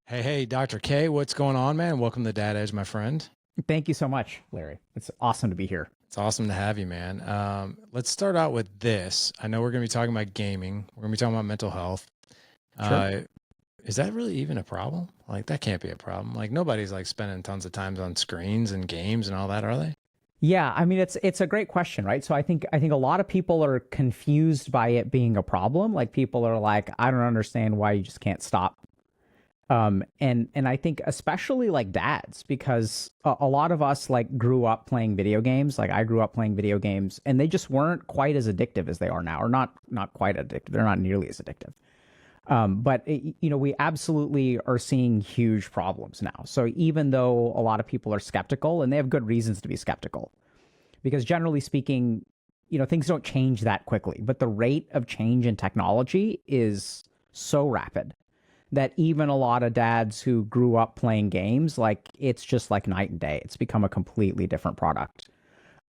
Hey, Dr. K, what's going on, man? Welcome to Dad Edge, my friend. Thank you so much, Larry. It's awesome to be here. It's awesome to have you, man. Let's start out with this. I know we're going to be talking about gaming. We're going to be talking about mental health. Sure. Uh, is that really even a problem? Like, that can't be a problem. Like, nobody's like spending tons of times on screens and games and all that, are they? Yeah, I mean it's a great question, right? So I think a lot of people are confused by it being a problem. Like people are like, I don't understand why you just can't stop. And I think especially like dads, because a lot of us like grew up playing video games. Like I grew up playing video games, and they just weren't quite as addictive as they are now, or not quite addictive. They're not nearly as addictive. But we absolutely are seeing huge problems now. So even though a lot of people are skeptical, and they have good reasons to be skeptical, because generally speaking, things don't change that quickly. But the rate of change in technology is so rapid that even a lot of dads who grew up playing games, like it's just like night and day. It's become a completely different product.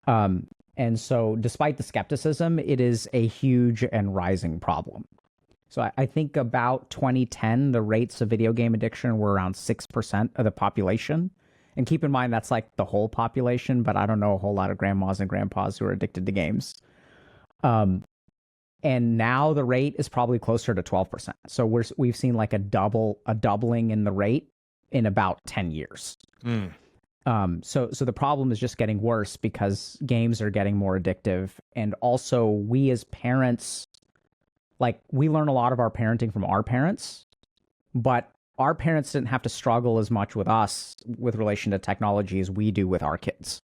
And so, despite the skepticism, it is a huge and rising problem. So I think about 2010, the rates of video game addiction were around 6% of the population. And keep in mind, that's like the whole population, but I don't know a whole lot of grandmas and grandpas who are addicted to games. Um, and now the rate is probably closer to 12%. So we've seen like a doubling in the rate in about 10 years. Mm. So the problem is just getting worse because games are getting more addictive. And also we as parents, like we learn a lot of our parenting from our parents, but our parents didn't have to struggle as much with us with relation to technology as we do with our kids.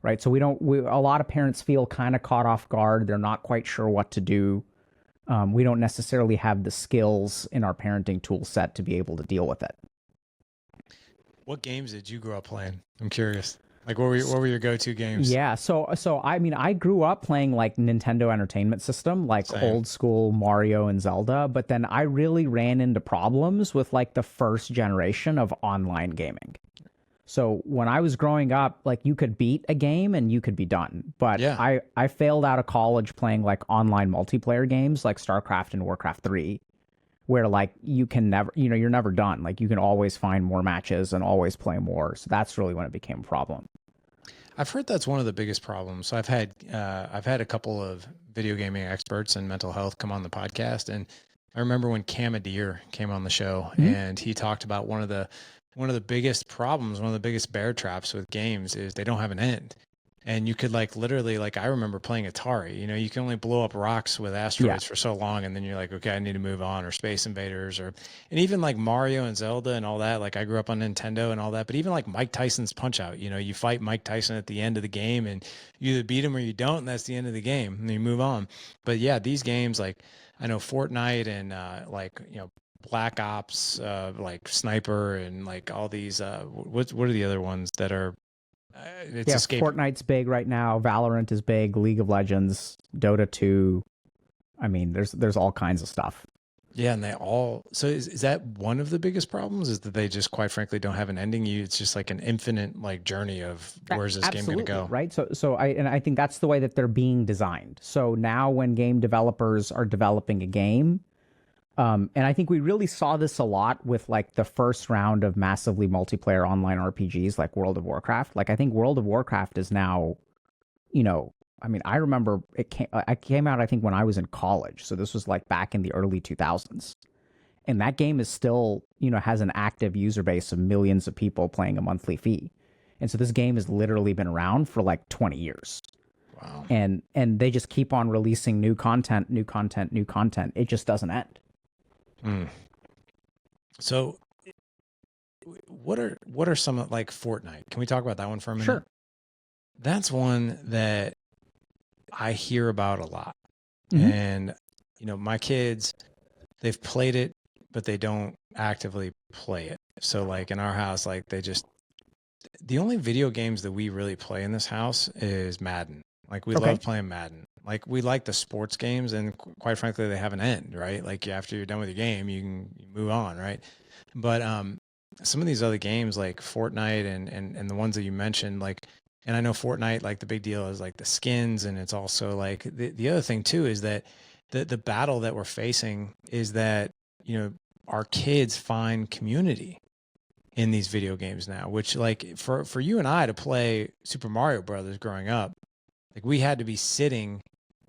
Right? So a lot of parents feel kind of caught off guard. They're not quite sure what to do. We don't necessarily have the skills in our parenting tool set to be able to deal with it. What games did you grow up playing? I'm curious. Like, what were your go-to games? Yeah, so I mean, I grew up playing like Nintendo Entertainment System, like Same. old school Mario and Zelda, but then I really ran into problems with like the first generation of online gaming. So when I was growing up, like you could beat a game and you could be done. But Yeah. I failed out of college playing like online multiplayer games like StarCraft and Warcraft 3, where like you can never, you're never done. Like you can always find more matches and always play more. So that's really when it became a problem. I've heard that's one of the biggest problems. So I've had a couple of video gaming experts and mental health come on the podcast, and I remember when Cam Adair came on the show, Mhm. and he talked about one of the biggest problems, one of the biggest bear traps with games is they don't have an end. And you could like literally, like I remember playing Atari, you can only blow up rocks with Yeah. asteroids for so long, and then you're like, okay, I need to move on, or Space Invaders, and even like Mario and Zelda and all that. Like I grew up on Nintendo and all that, but even like Mike Tyson's Punch Out, you fight Mike Tyson at the end of the game, and you either beat him or you don't, and that's the end of the game, and you move on. But yeah, these games like I know Fortnite and like Black Ops, like Sniper, and like all these. What are the other ones that are? It's Yeah, escaping. Fortnite's big right now. Valorant is big. League of Legends, Dota 2. I mean, there's all kinds of stuff. Yeah, and they all. So is that one of the biggest problems? Is that they just quite frankly don't have an ending? It's just like an infinite like journey of where's this game going to Absolutely, go? right? So I think that's the way that they're being designed. So now when game developers are developing a game, and I think we really saw this a lot with like the first round of massively multiplayer online RPGs like World of Warcraft. Like I think World of Warcraft is now, you know, I mean, I remember I came out I think when I was in college. So this was like back in the early 2000s. And that game is still, has an active user base of millions of people playing a monthly fee. And so this game has literally been around for like 20 years. Wow. And they just keep on releasing new content, new content, new content. It just doesn't end. Mm. So what are some like Fortnite? Can we talk about that one for a minute? Sure. That's one that I hear about a lot. Hmm. And my kids, they've played it, but they don't actively play it. So like in our house, like the only video games that we really play in this house is Madden. Like we Okay. love playing Madden. Like we like the sports games, and quite frankly, they have an end, right? Like after you're done with your game, you move on, right? But some of these other games like Fortnite and the ones that you mentioned, like, and I know Fortnite, like the big deal is like the skins, and it's also like the other thing too is that the battle that we're facing is that you know our kids find community in these video games now, which like for you and I to play Super Mario Brothers growing up, like we had to be sitting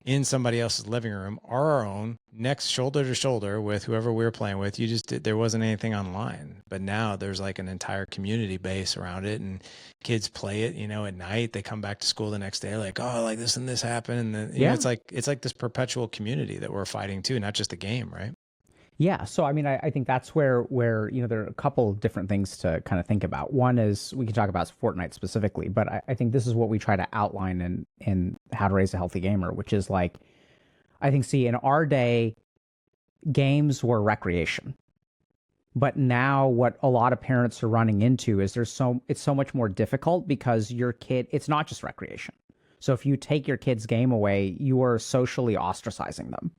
in somebody else's living room or our own, next shoulder to shoulder with whoever we were playing with. You just there wasn't anything online. But now there's like an entire community base around it, and kids play it, at night. They come back to school the next day like, oh, like this and this happened. And then you know, it's like this perpetual community that we're fighting too, not just the game, right? Yeah. So, I mean, I think that's where, there are a couple of different things to kind of think about. One is we can talk about Fortnite specifically, but I think this is what we try to outline in How to Raise a Healthy Gamer, which is like, I think, see, in our day, games were recreation. But now what a lot of parents are running into is it's so much more difficult because your kid, it's not just recreation. So if you take your kid's game away, you are socially ostracizing them.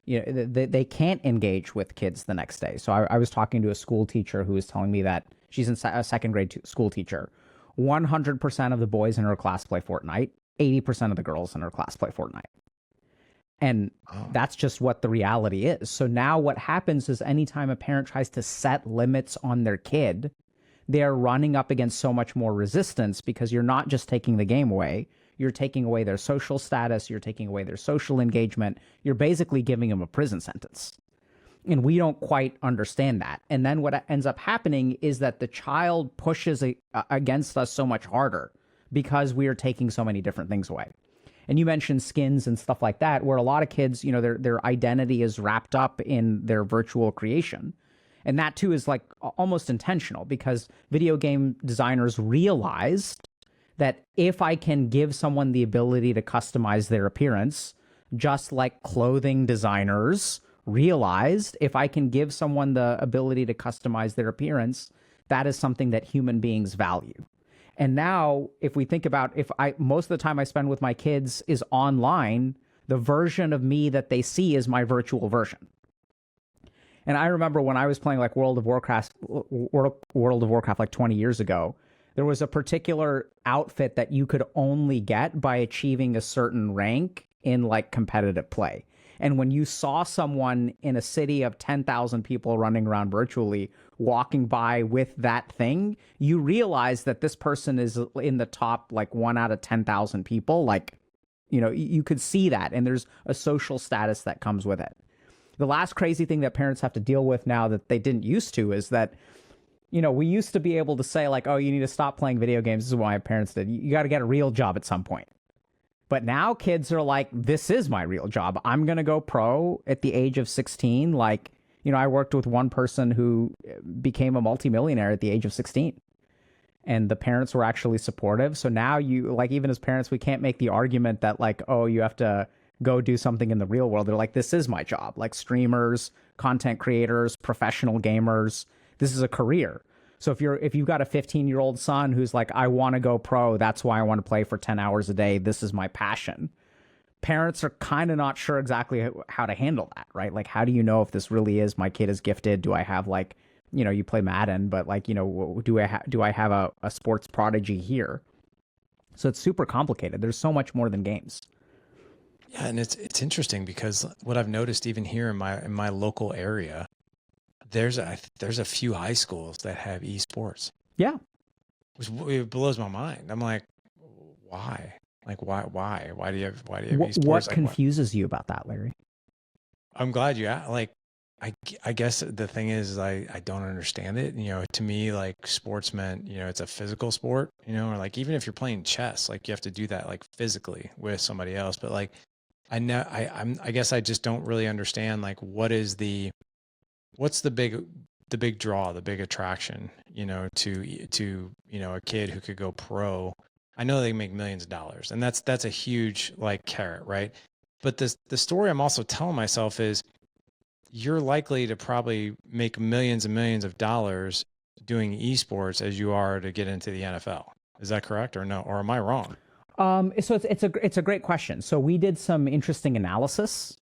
They can't engage with kids the next day. So I was talking to a school teacher who was telling me that she's a second grade school teacher. 100% of the boys in her class play Fortnite. 80% of the girls in her class play Fortnite. And that's just what the reality is. So now what happens is anytime a parent tries to set limits on their kid, they're running up against so much more resistance because you're not just taking the game away. You're taking away their social status. You're taking away their social engagement. You're basically giving them a prison sentence. And we don't quite understand that. And then what ends up happening is that the child pushes against us so much harder because we are taking so many different things away. And you mentioned skins and stuff like that, where a lot of kids, their identity is wrapped up in their virtual creation. And that too is like almost intentional because video game designers realized that if I can give someone the ability to customize their appearance, just like clothing designers realized, if I can give someone the ability to customize their appearance, that is something that human beings value. And now, if we think about most of the time I spend with my kids is online, the version of me that they see is my virtual version. And I remember when I was playing like World of Warcraft like 20 years ago, there was a particular outfit that you could only get by achieving a certain rank in like competitive play. And when you saw someone in a city of 10,000 people running around virtually walking by with that thing, you realize that this person is in the top like 1 out of 10,000 people. Like, you could see that. And there's a social status that comes with it. The last crazy thing that parents have to deal with now that they didn't used to is that, we used to be able to say like, oh, you need to stop playing video games. This is what my parents did. You got to get a real job at some point. But now kids are like, this is my real job. I'm going to go pro at the age of 16. Like, I worked with one person who became a multimillionaire at the age of 16. And the parents were actually supportive. So now even as parents, we can't make the argument that like, oh, you have to go do something in the real world. They're like, this is my job. Like streamers, content creators, professional gamers. This is a career. So if you've got a 15-year-old son who's like, I want to go pro, that's why I want to play for 10 hours a day, this is my passion. Parents are kind of not sure exactly how to handle that, right? Like, how do you know if this really is my kid is gifted? Do I have like, you play Madden, but like, do I have a sports prodigy here? So it's super complicated. There's so much more than games. Yeah, and it's interesting because what I've noticed even here in my local area, there's a few high schools that have eSports. Yeah. Which it blows my mind. I'm like, why? Like, why do you have eSports? What confuses you about that, Larry? I'm glad you asked. Like, I guess the thing is I don't understand it. To me, like sports meant, it's a physical sport, or like, even if you're playing chess, like you have to do that like physically with somebody else. But like, I guess I just don't really understand like what's the big draw, the big attraction, to a kid who could go pro. I know they make millions of dollars, and that's a huge like carrot, right? But the story I'm also telling myself is you're likely to probably make millions and millions of dollars doing esports as you are to get into the NFL. Is that correct or no? Or am I wrong? So it's a great question. So we did some interesting analysis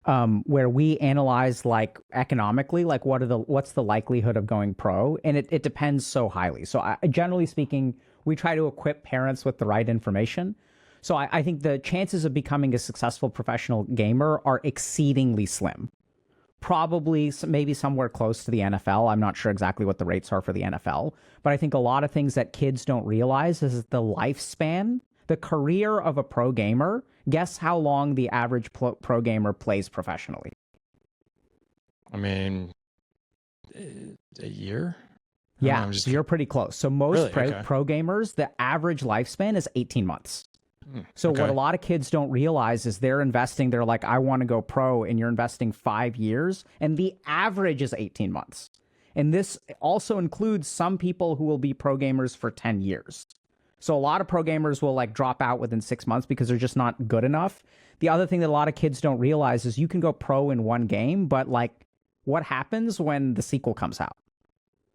where we analyzed like economically, like what's the likelihood of going pro, and it depends so highly. So generally speaking, we try to equip parents with the right information. So I think the chances of becoming a successful professional gamer are exceedingly slim. probably maybe somewhere close to the NFL. I'm not sure exactly what the rates are for the NFL, but I think a lot of things that kids don't realize is the lifespan, the career of a pro gamer. Guess how long the average pro gamer plays professionally? I mean, a year? Yeah, so you're pretty close. So most pro gamers, the average lifespan is 18 months. So what a lot of kids don't realize is they're like, I want to go pro, and you're investing 5 years, and the average is 18 months. And this also includes some people who will be pro gamers for 10 years. So a lot of pro gamers will like drop out within 6 months because they're just not good enough. The other thing that a lot of kids don't realize is you can go pro in one game, but like what happens when the sequel comes out?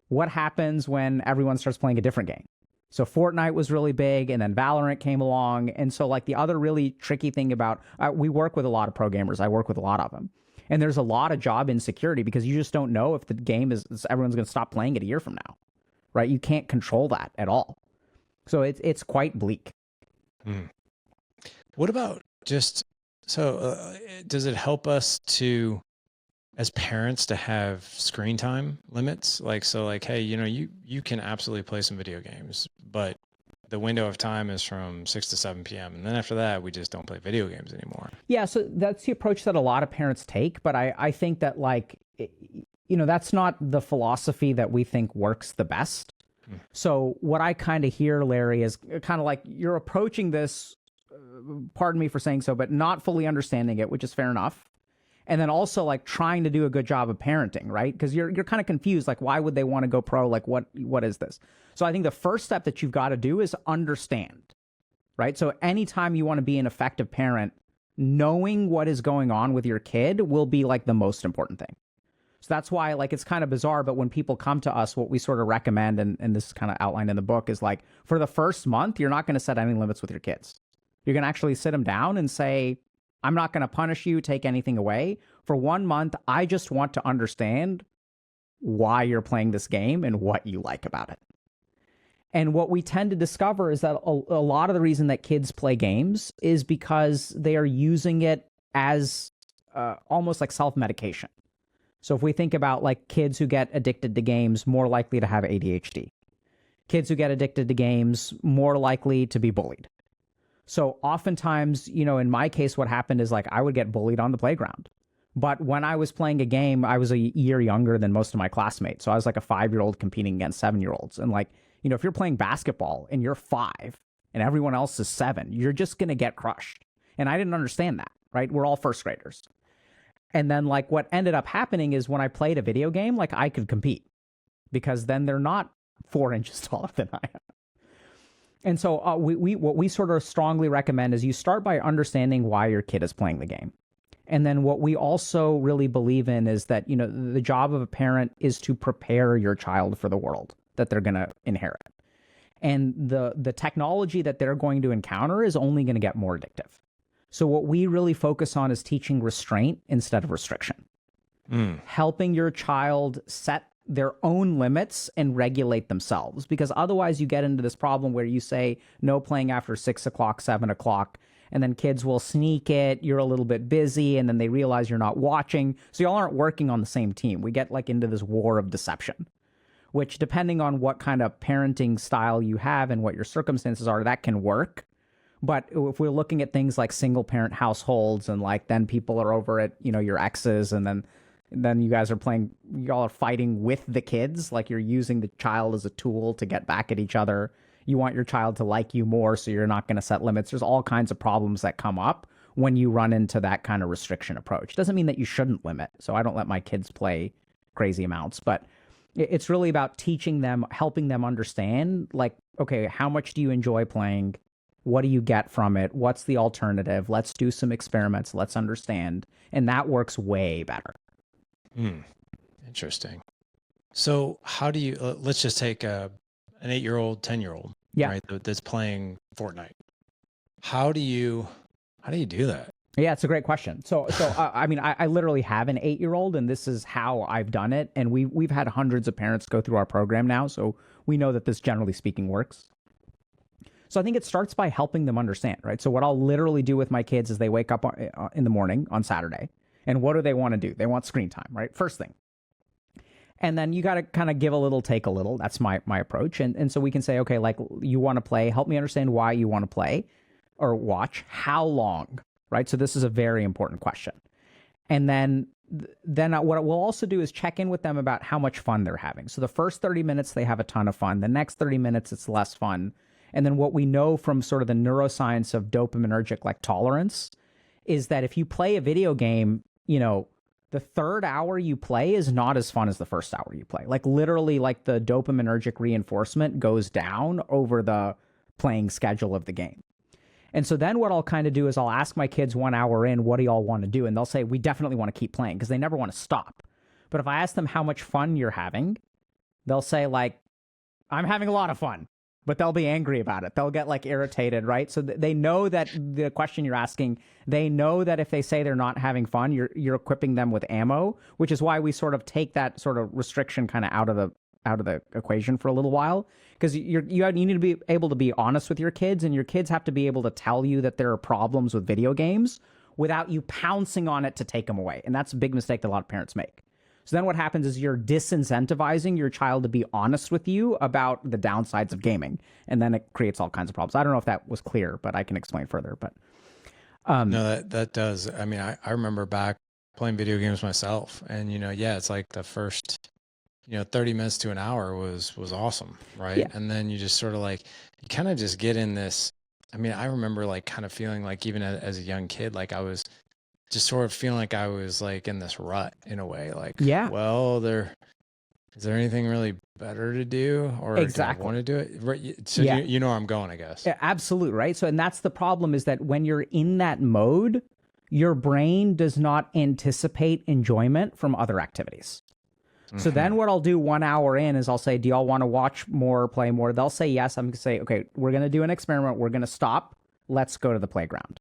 What happens when everyone starts playing a different game? So Fortnite was really big, and then Valorant came along. And so like the other really tricky thing about, we work with a lot of pro gamers. I work with a lot of them. And there's a lot of job insecurity because you just don't know if the game everyone's going to stop playing it a year from now, right? You can't control that at all. So it's quite bleak. What about does it help us as parents to have screen time limits? Like, hey, you can absolutely play some video games, but the window of time is from 6 to 7 p.m. And then after that, we just don't play video games anymore. Yeah. So that's the approach that a lot of parents take. But I think that that's not the philosophy that we think works the best. So what I kind of hear, Larry, is kind of like you're approaching this, pardon me for saying so, but not fully understanding it, which is fair enough. And then also like trying to do a good job of parenting, right? Because you're kind of confused, like why would they want to go pro? Like what is this? So I think the first step that you've got to do is understand, right? So anytime you want to be an effective parent, knowing what is going on with your kid will be like the most important thing. So that's why like it's kind of bizarre, but when people come to us, what we sort of recommend, and this is kind of outlined in the book, is like for the first month, you're not going to set any limits with your kids. You're going to actually sit them down and say, I'm not going to punish you, take anything away. For 1 month, I just want to understand why you're playing this game and what you like about it. And what we tend to discover is that a lot of the reason that kids play games is because they are using it as almost like self-medication. So if we think about like kids who get addicted to games, more likely to have ADHD. Kids who get addicted to games, more likely to be bullied. So oftentimes, in my case, what happened is like I would get bullied on the playground. But when I was playing a game, I was a year younger than most of my classmates. So I was like a 5-year-old competing against 7-year-olds. And like, if you're playing basketball and you're 5 and everyone else is 7, you're just going to get crushed. And I didn't understand that, right? We're all first graders. And then like what ended up happening is when I played a video game, like I could compete because then they're not 4 inches taller than I am. And so what we sort of strongly recommend is you start by understanding why your kid is playing the game. And then what we also really believe in is that, the job of a parent is to prepare your child for the world that they're going to inherit. And the technology that they're going to encounter is only going to get more addictive. So what we really focus on is teaching restraint instead of restriction. Helping your child set their own limits and regulate themselves, because otherwise you get into this problem where you say no playing after 6 o'clock, 7 o'clock, and then kids will sneak it. You're a little bit busy, and then they realize you're not watching. So y'all aren't working on the same team. We get like into this war of deception, which depending on what kind of parenting style you have and what your circumstances are, that can work. But if we're looking at things like single parent households and like then people are over at, your exes, and then you guys are playing, y'all are fighting with the kids, like you're using the child as a tool to get back at each other. You want your child to like you more, so you're not going to set limits. There's all kinds of problems that come up when you run into that kind of restriction approach. Doesn't mean that you shouldn't limit. So I don't let my kids play crazy amounts, but it's really about teaching them, helping them understand, like, okay, how much do you enjoy playing? What do you get from it? What's the alternative? Let's do some experiments. Let's understand. And that works way better. Interesting. So how do you, let's just take an 8-year-old, 10-year-old, right, that's playing Fortnite. How do you do that? Yeah, it's a great question. So I mean, I literally have an 8-year-old, and this is how I've done it. And we've had hundreds of parents go through our program now, so we know that this, generally speaking, works. So I think it starts by helping them understand, right? So what I'll literally do with my kids is they wake up in the morning on Saturday, And what do they want to do? They want screen time, right? First thing. And then you got to kind of give a little, take a little. That's my approach. And so we can say, okay, like, you want to play, help me understand why you want to play or watch, how long, right? So this is a very important question. And then what we'll also do is check in with them about how much fun they're having. So the first 30 minutes, they have a ton of fun. The next 30 minutes, it's less fun. And then what we know from sort of the neuroscience of dopaminergic like tolerance is that if you play a video game, the third hour you play is not as fun as the first hour you play. Like literally, like the dopaminergic reinforcement goes down over the playing schedule of the game. And so then what I'll kind of do is I'll ask my kids 1 hour in, what do y'all want to do? And they'll say, we definitely want to keep playing, because they never want to stop. But if I ask them how much fun you're having, they'll say like, I'm having a lot of fun. But they'll be angry about it. They'll get like irritated, right? So they know that the question you're asking, they know that if they say they're not having fun, you're equipping them with ammo, which is why we sort of take that sort of restriction kind of out of the equation for a little while, because you need to be able to be honest with your kids, and your kids have to be able to tell you that there are problems with video games without you pouncing on it to take them away. And that's a big mistake that a lot of parents make. So then what happens is you're disincentivizing your child to be honest with you about the downsides of gaming. And then it creates all kinds of problems. I don't know if that was clear, but I can explain further. But no, that does. I mean, I remember back playing video games myself, and it's like the first 30 minutes to an hour was awesome, right? Yeah. And then you just sort of like, you kind of just get in this. I mean, I remember like kind of feeling like, even as a young kid, like I was just sort of feeling like I was like in this rut in a way, like, well, is there anything really better to do, or exactly. do I want to do it? Right. So you know where I'm going, I guess. Yeah, absolutely. Right. So, and that's the problem, is that when you're in that mode, your brain does not anticipate enjoyment from other activities. So then what I'll do 1 hour in is I'll say, do y'all want to watch more, play more? They'll say yes. I'm going to say, okay, we're going to do an experiment. We're going to stop. Let's go to the playground.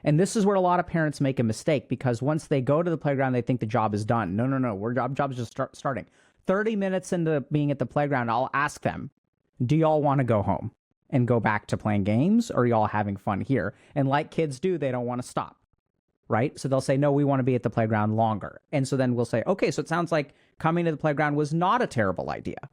And this is where a lot of parents make a mistake, because once they go to the playground, they think the job is done. No. Job's just starting. 30 minutes into being at the playground, I'll ask them, do y'all want to go home and go back to playing games, or are y'all having fun here? And like kids do, they don't want to stop, right? So they'll say, no, we want to be at the playground longer. And so then we'll say, okay, so it sounds like coming to the playground was not a terrible idea.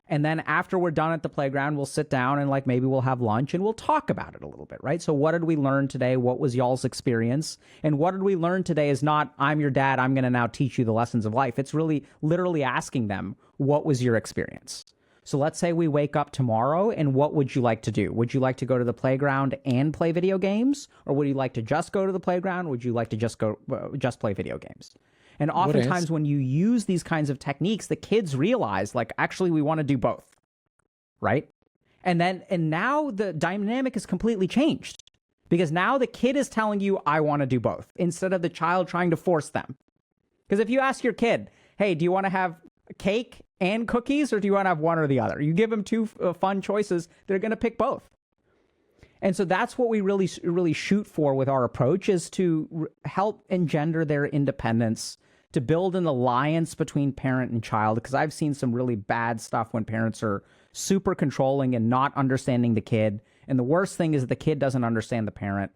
And then after we're done at the playground, we'll sit down and like maybe we'll have lunch and we'll talk about it a little bit, right? So what did we learn today? What was y'all's experience? And what did we learn today is not, I'm your dad, I'm going to now teach you the lessons of life. It's really literally asking them, what was your experience? So let's say we wake up tomorrow, and what would you like to do? Would you like to go to the playground and play video games? Or would you like to just go to the playground? Would you like to just play video games? And oftentimes when you use these kinds of techniques, the kids realize, like, actually, we want to do both, right? And now the dynamic is completely changed, because now the kid is telling you, I want to do both, instead of the child trying to force them. Because if you ask your kid, hey, do you want to have cake and cookies, or do you want to have one or the other? You give them two fun choices, they're going to pick both. And so that's what we really shoot for with our approach, is to help engender their independence, to build an alliance between parent and child, because I've seen some really bad stuff when parents are super controlling and not understanding the kid. And the worst thing is the kid doesn't understand the parent.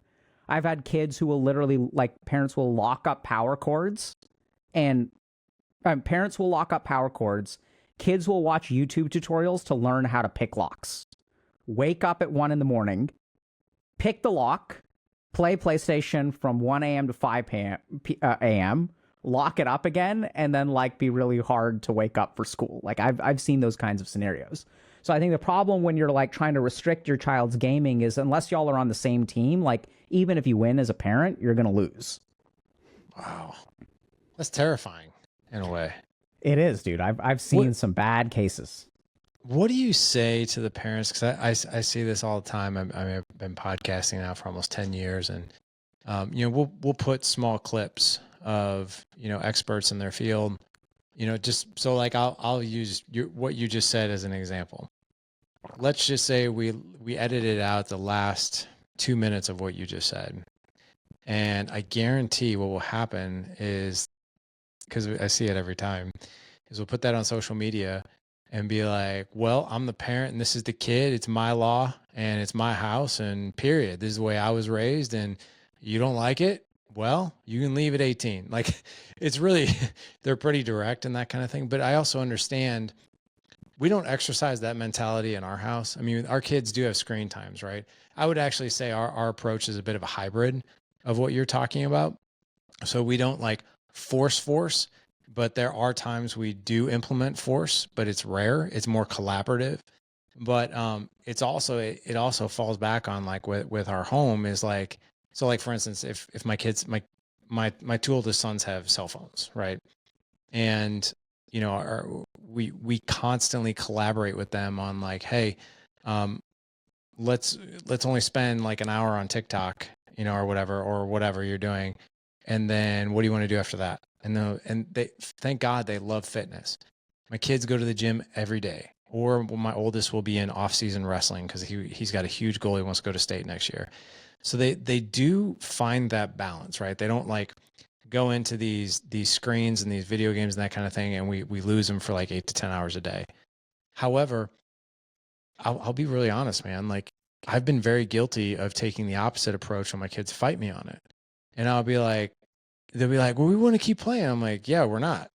I've had kids who will literally, like, parents will lock up power cords, and parents will lock up power cords. Kids will watch YouTube tutorials to learn how to pick locks. Wake up at 1 a.m, pick the lock, play PlayStation from 1 a.m. to 5 a.m., lock it up again, and then like be really hard to wake up for school. Like I've seen those kinds of scenarios. So I think the problem when you're like trying to restrict your child's gaming is, unless y'all are on the same team, like even if you win as a parent, you're going to lose. Wow. That's terrifying in a way. It is, dude. I've seen some bad cases. What do you say to the parents? Because I see this all the time. I've been podcasting now for almost 10 years, and we'll put small clips of experts in their field, just so like I'll use what you just said as an example. Let's just say we edited out the last 2 minutes of what you just said, and I guarantee what will happen is, because I see it every time, is we'll put that on social media and be like, well, I'm the parent and this is the kid. It's my law and it's my house, and period. This is the way I was raised, and you don't like it, well, you can leave at 18. Like it's really, they're pretty direct and that kind of thing. But I also understand we don't exercise that mentality in our house. I mean, our kids do have screen times, right? I would actually say our approach is a bit of a hybrid of what you're talking about. So we don't like force, but there are times we do implement force, but it's rare. It's more collaborative. But it's also it also falls back on like with our home is like, so like for instance, if my kids my two oldest sons have cell phones, right? And you know, we constantly collaborate with them on like, hey, um, let's only spend like an hour on TikTok, you know, or whatever you're doing, and then what do you want to do after that? And they, thank God, they love fitness. My kids go to the gym every day, or my oldest will be in off-season wrestling because he's got a huge goal. He wants to go to state next year. So they do find that balance, right? They don't like go into these screens and these video games and that kind of thing, and we lose them for like 8 to 10 hours a day. However, I'll be really honest, man. Like I've been very guilty of taking the opposite approach when my kids fight me on it, and I'll be like, they'll be like, "Well, we want to keep playing." I'm like, "Yeah, we're not,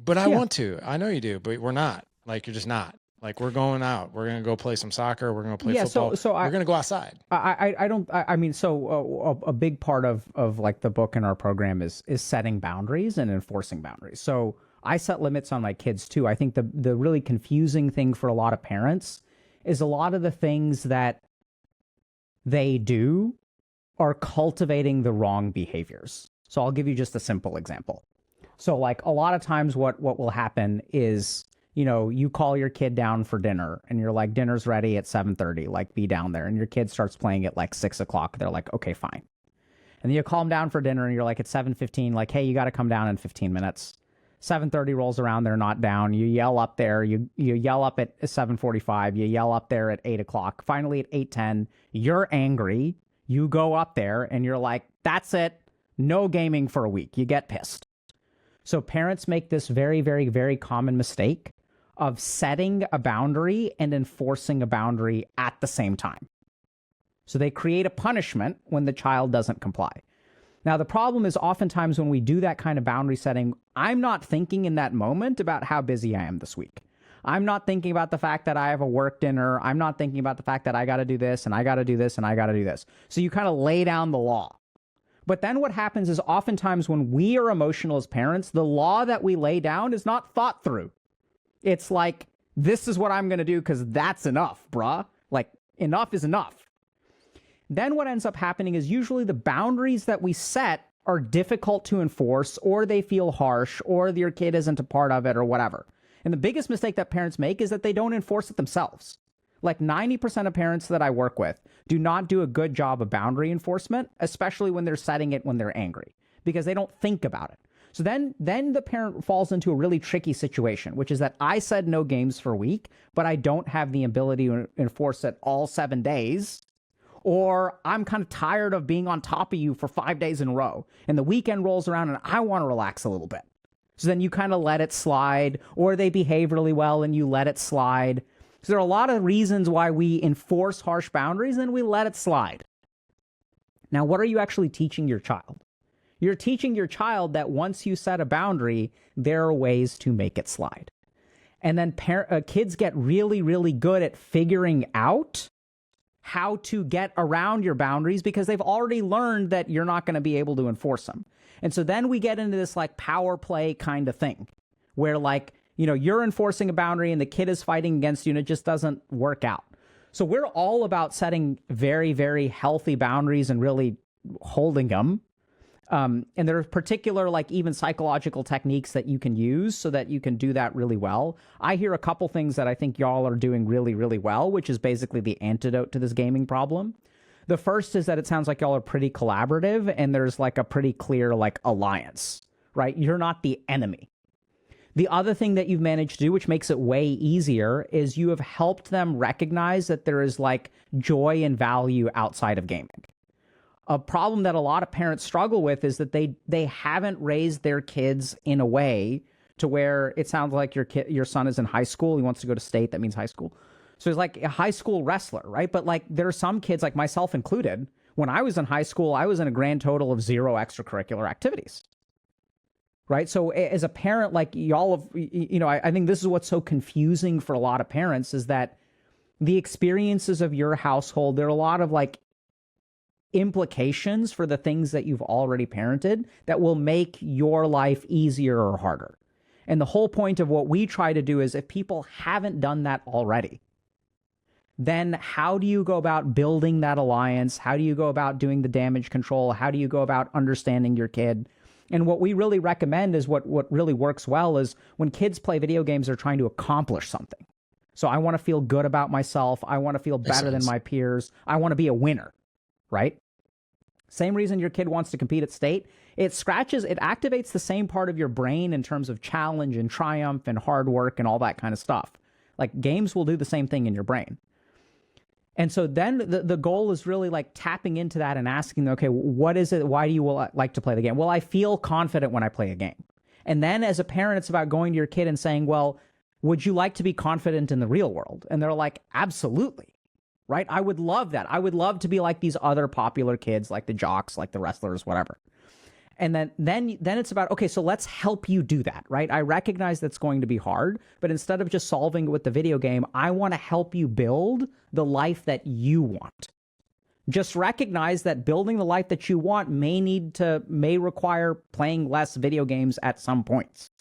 but I want to. I know you do, but we're not. Like you're just not. Like we're going out. We're gonna go play some soccer. We're gonna play football. So we're gonna go outside." I mean, so a big part of like the book in our program is setting boundaries and enforcing boundaries. So I set limits on my kids too. I think the really confusing thing for a lot of parents is a lot of the things that they do are cultivating the wrong behaviors. So I'll give you just a simple example. So like a lot of times what will happen is, you know, you call your kid down for dinner and you're like, dinner's ready at 7:30, like be down there. And your kid starts playing at like 6 o'clock. They're like, okay, fine. And then you call them down for dinner and you're like at 7:15, like, hey, you got to come down in 15 minutes. 7:30 rolls around, they're not down. You yell up there, you yell up at 7:45, you yell up there at 8 o'clock. Finally at 8:10, you're angry. You go up there and you're like, that's it. No gaming for a week. You get pissed. So parents make this very, very, very common mistake of setting a boundary and enforcing a boundary at the same time. So they create a punishment when the child doesn't comply. Now, the problem is oftentimes when we do that kind of boundary setting, I'm not thinking in that moment about how busy I am this week. I'm not thinking about the fact that I have a work dinner. I'm not thinking about the fact that I got to do this and I got to do this and I got to do this. So you kind of lay down the law. But then what happens is oftentimes when we are emotional as parents, the law that we lay down is not thought through. It's like, this is what I'm going to do because that's enough, bruh. Like, enough is enough. Then what ends up happening is usually the boundaries that we set are difficult to enforce, or they feel harsh, or your kid isn't a part of it, or whatever. And the biggest mistake that parents make is that they don't enforce it themselves. Like 90% of parents that I work with do not do a good job of boundary enforcement, especially when they're setting it when they're angry, because they don't think about it. So then the parent falls into a really tricky situation, which is that I said no games for a week, but I don't have the ability to enforce it all 7 days. Or I'm kind of tired of being on top of you for 5 days in a row, and the weekend rolls around and I want to relax a little bit. So then you kind of let it slide, or they behave really well and you let it slide. So there are a lot of reasons why we enforce harsh boundaries and we let it slide. Now, what are you actually teaching your child? You're teaching your child that once you set a boundary, there are ways to make it slide. And then kids get really, really good at figuring out how to get around your boundaries because they've already learned that you're not going to be able to enforce them. And so then we get into this like power play kind of thing where like, you know, you're enforcing a boundary and the kid is fighting against you and it just doesn't work out. So we're all about setting very, very healthy boundaries and really holding them. And there are particular, like even psychological techniques that you can use so that you can do that really well. I hear a couple things that I think y'all are doing really, really well, which is basically the antidote to this gaming problem. The first is that it sounds like y'all are pretty collaborative and there's like a pretty clear like alliance, right? You're not the enemy. The other thing that you've managed to do, which makes it way easier, is you have helped them recognize that there is like joy and value outside of gaming. A problem that a lot of parents struggle with is that they haven't raised their kids in a way to where it sounds like your son is in high school. He wants to go to state. That means high school. So he's like a high school wrestler, right? But like there are some kids, like myself included, When I was in high school, I was in a grand total of 0 extracurricular activities. Right. So as a parent, like y'all have, I think this is what's so confusing for a lot of parents is that the experiences of your household, there are a lot of like implications for the things that you've already parented that will make your life easier or harder. And the whole point of what we try to do is if people haven't done that already, then how do you go about building that alliance? How do you go about doing the damage control? How do you go about understanding your kid? And what we really recommend is what really works well is when kids play video games, they're trying to accomplish something. So I want to feel good about myself. I want to feel better than my peers. I want to be a winner, right? Same reason your kid wants to compete at state. It activates the same part of your brain in terms of challenge and triumph and hard work and all that kind of stuff. Like games will do the same thing in your brain. And so then the goal is really like tapping into that and asking them, okay, what is it? Why do you like to play the game? Well, I feel confident when I play a game. And then as a parent, it's about going to your kid and saying, well, would you like to be confident in the real world? And they're like, absolutely. Right? I would love that. I would love to be like these other popular kids, like the jocks, like the wrestlers, whatever. And then it's about, okay, so let's help you do that, right? I recognize that's going to be hard, but instead of just solving it with the video game, I want to help you build the life that you want. Just recognize that building the life that you want may require playing less video games at some points.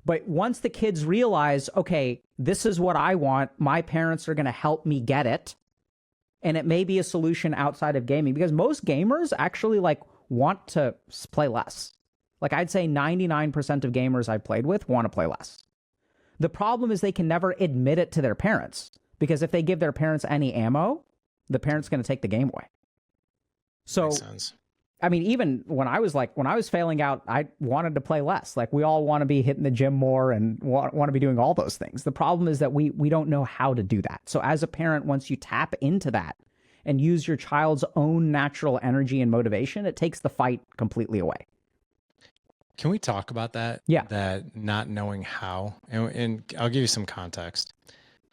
But once the kids realize, okay, this is what I want, my parents are going to help me get it, and it may be a solution outside of gaming, because most gamers actually like want to play less. Like I'd say 99% of gamers I played with want to play less. The problem is they can never admit it to their parents, because if they give their parents any ammo, the parent's going to take the game away. So, makes sense. I mean, even when I was failing out, I wanted to play less. Like we all want to be hitting the gym more and want to be doing all those things. The problem is that we don't know how to do that. So as a parent, once you tap into that and use your child's own natural energy and motivation, it takes the fight completely away. Can we talk about that? Yeah. That not knowing how, and I'll give you some context.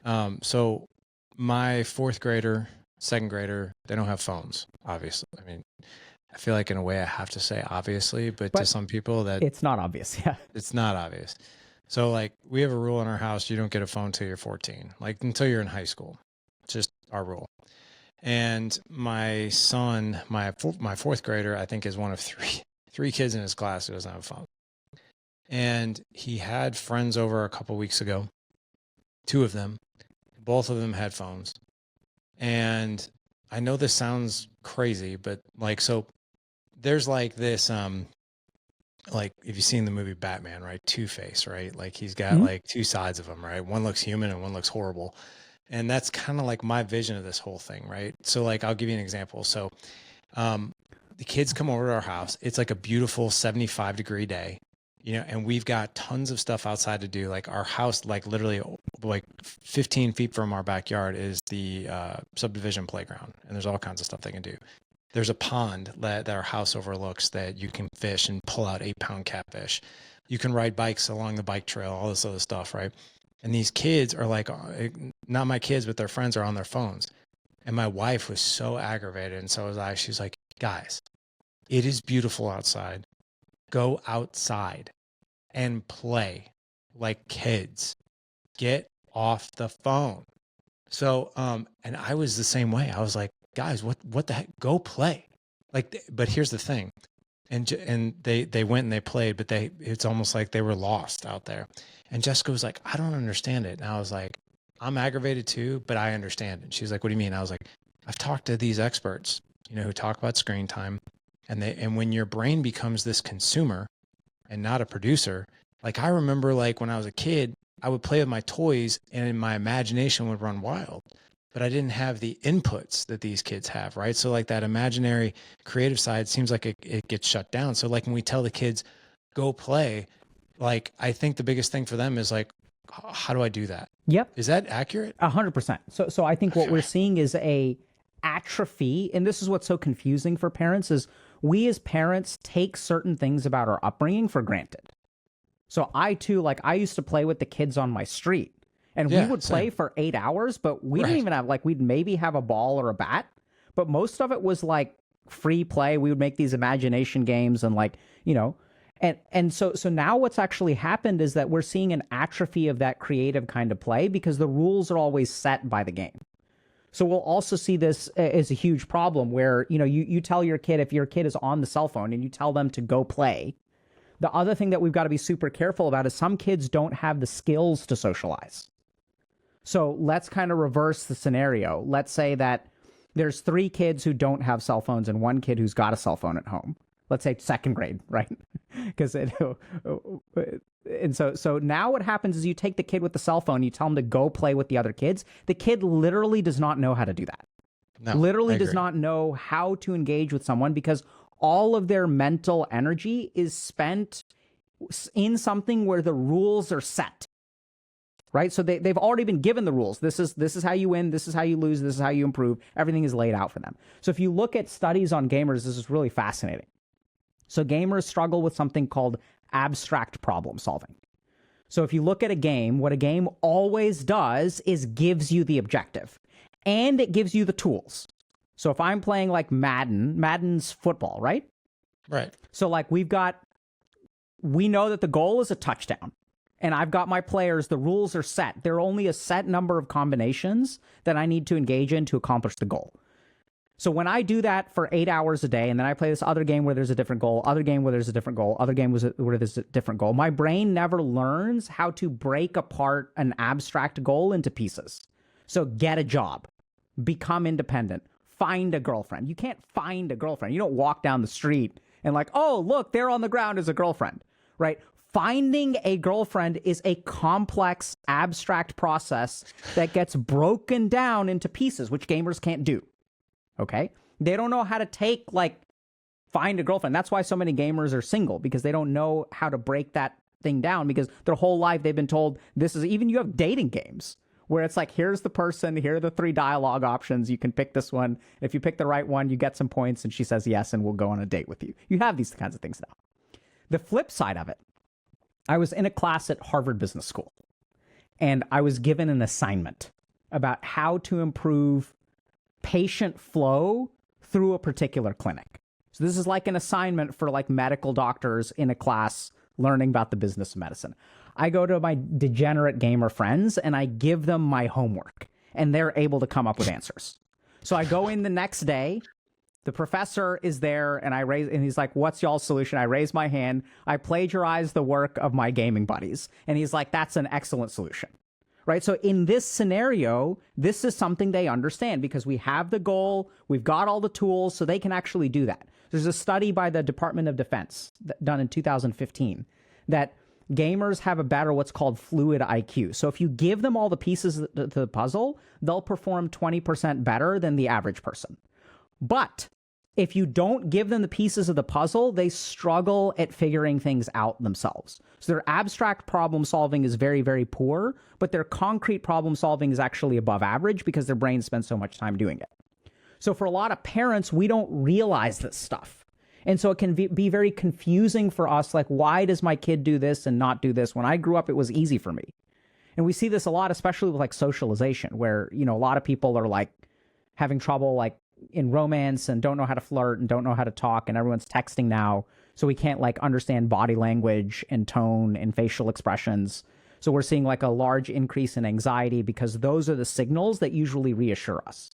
So my 4th grader, 2nd grader, they don't have phones, obviously. I mean, I feel like in a way I have to say obviously, but to some people that it's not obvious. Yeah. It's not obvious. So like we have a rule in our house, you don't get a phone till you're 14, like until you're in high school. It's just our rule. And my son, my 4th grader, I think is one of three kids in his class who doesn't have a phone. And he had friends over a couple weeks ago, 2 of them, both of them had phones. And I know this sounds crazy, but like, so there's like this, like if you've seen the movie Batman, right? Two-Face, right? Like he's got like 2 sides of him, right? One looks human and one looks horrible. And that's kind of like my vision of this whole thing, right? So like, I'll give you an example. So the kids come over to our house. It's like a beautiful 75-degree day, and we've got tons of stuff outside to do. Like our house, like literally like 15 feet from our backyard is the subdivision playground. And there's all kinds of stuff they can do. There's a pond that our house overlooks that you can fish and pull out 8-pound catfish. You can ride bikes along the bike trail, all this other stuff, right? And these kids are like, not my kids, but their friends are on their phones. And my wife was so aggravated, and so was I. She's like, guys, it is beautiful outside. Go outside and play like kids. Get off the phone. So, and I was the same way. I was like, guys, what the heck? Go play. Like, but here's the thing. And they went and they played, but it's almost like they were lost out there. And Jessica was like, I don't understand it. And I was like, I'm aggravated too, but I understand it. She's like, what do you mean? I was like, I've talked to these experts, who talk about screen time, and when your brain becomes this consumer and not a producer, like I remember like when I was a kid, I would play with my toys and my imagination would run wild, but I didn't have the inputs that these kids have, right? So like that imaginary creative side seems like it gets shut down. So like when we tell the kids, go play, like I think the biggest thing for them is like, how do I do that? Yep. Is that accurate? 100%. So I think what we're seeing is a atrophy, and this is what's so confusing for parents, is we as parents take certain things about our upbringing for granted. So I too, like I used to play with the kids on my street, and we would play for 8 hours, but we didn't even have, like we'd maybe have a ball or a bat, but most of it was like free play. We would make these imagination games and like, you know, and so now what's actually happened is that we're seeing an atrophy of that creative kind of play because the rules are always set by the game. So we'll also see this as a huge problem where, you know, you tell your kid, if your kid is on the cell phone and you tell them to go play, the other thing that we've got to be super careful about is some kids don't have the skills to socialize. So let's kind of reverse the scenario. Let's say that there's 3 kids who don't have cell phones and 1 kid who's got a cell phone at home. Let's say 2nd grade, right? Because and so now what happens is you take the kid with the cell phone, you tell him to go play with the other kids. The kid literally does not know how to do that. No, literally does not know how to engage with someone because all of their mental energy is spent in something where the rules are set. Right? So they've already been given the rules. This is how you win. This is how you lose. This is how you improve. Everything is laid out for them. So if you look at studies on gamers, this is really fascinating. So gamers struggle with something called abstract problem solving. So if you look at a game, what a game always does is gives you the objective and it gives you the tools. So if I'm playing like Madden's football, right? Right. So like we know that the goal is a touchdown. And I've got my players, the rules are set. There are only a set number of combinations that I need to engage in to accomplish the goal. So when I do that for 8 hours a day, and then I play this other game where there's a different goal, other game where there's a different goal, other game where there's a different goal, my brain never learns how to break apart an abstract goal into pieces. So get a job, become independent, find a girlfriend. You can't find a girlfriend. You don't walk down the street and like, oh, look, there on the ground is a girlfriend, right? Finding a girlfriend is a complex, abstract process that gets broken down into pieces, which gamers can't do. Okay? They don't know how to find a girlfriend. That's why so many gamers are single, because they don't know how to break that thing down, because their whole life they've been told this is, even you have dating games where it's like, here's the person, here are the 3 dialogue options. You can pick this one. If you pick the right one, you get some points and she says yes and we'll go on a date with you. You have these kinds of things now. The flip side of it, I was in a class at Harvard Business School and I was given an assignment about how to improve patient flow through a particular clinic. So this is like an assignment for like medical doctors in a class learning about the business of medicine. I go to my degenerate gamer friends and I give them my homework and they're able to come up with answers. So I go in the next day, the professor is there and he's like, what's y'all's solution? I raise my hand. I plagiarize the work of my gaming buddies. And he's like, that's an excellent solution. Right? So in this scenario, this is something they understand because we have the goal, we've got all the tools, so they can actually do that. There's a study by the Department of Defense done in 2015 that gamers have a better what's called fluid IQ. So if you give them all the pieces to the puzzle, they'll perform 20% better than the average person. But if you don't give them the pieces of the puzzle, they struggle at figuring things out themselves. So their abstract problem solving is very, very poor, but their concrete problem solving is actually above average because their brains spend so much time doing it. So for a lot of parents, we don't realize this stuff. And so it can be very confusing for us, like, why does my kid do this and not do this? When I grew up, it was easy for me. And we see this a lot, especially with like socialization, where, you know, a lot of people are like having trouble like in romance and don't know how to flirt and don't know how to talk, and everyone's texting now. So we can't like understand body language and tone and facial expressions. So we're seeing like a large increase in anxiety because those are the signals that usually reassure us.